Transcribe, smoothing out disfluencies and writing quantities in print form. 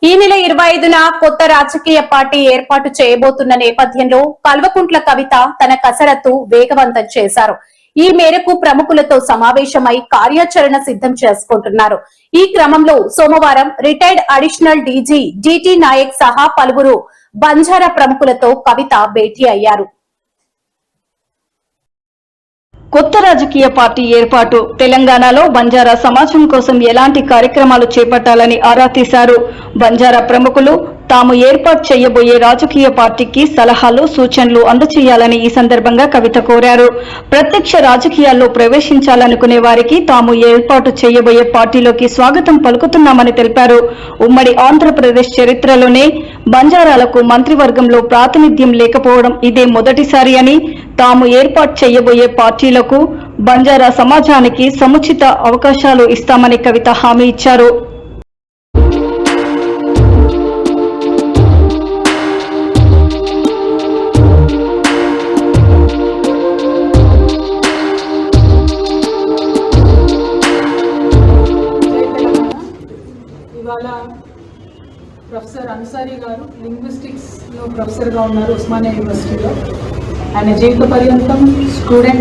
ఈ నెల 25న కొత్త రాజకీయ పార్టీ ఏర్పాటు చేయబోతున్న నేపథ్యంలో కల్వకుంట్ల కవిత తన కసరత్తు వేగవంతం చేశారు. ఈ మేరకు ప్రముఖులతో సమావేశమై కార్యాచరణ సిద్ధం చేసుకుంటున్నారు. ఈ క్రమంలో సోమవారం retired additional DG DT Nayak సహా పలువురు బంజారా ప్రముఖులతో కవిత భేటీ అయ్యారు. కొత్త రాజకీయ పార్టీ ఏర్పాటు, తెలంగాణలో బంజారా సమాజం కోసం ఎలాంటి కార్యక్రమాలు చేపట్టాలని ఆరా తీశారు. బంజారా ప్రముఖులు తాము ఏర్పాటు చేయబోయే రాజకీయ పార్టీకి సలహాలు, సూచనలు అందజేయాలని ఈ సందర్భంగా కవిత కోరారు. ప్రత్యక్ష రాజకీయాల్లో ప్రవేశించాలనుకునే వారికి తాము ఏర్పాటు చేయబోయే పార్టీలోకి స్వాగతం పలుకుతున్నామని తెలిపారు. ఉమ్మడి ఆంధ్రప్రదేశ్ చరిత్రలోనే బంజారాలకు మంత్రివర్గంలో ప్రాతినిధ్యం లేకపోవడం ఇదే మొదటిసారి అని, తాము ఏర్పాటు చేయబోయే పార్టీలకు బంజారా సమాజానికి సముచిత అవకాశాలు ఇస్తామని కవిత హామీ ఇచ్చారు. ఇవాళ ప్రొఫెసర్ అన్సారీ గారు లింగ్విస్టిక్స్లో ప్రొఫెసర్గా ఉన్నారు ఉస్మానియా యూనివర్సిటీలో. ఆయన జీవిత పర్యంతం స్టూడెంట్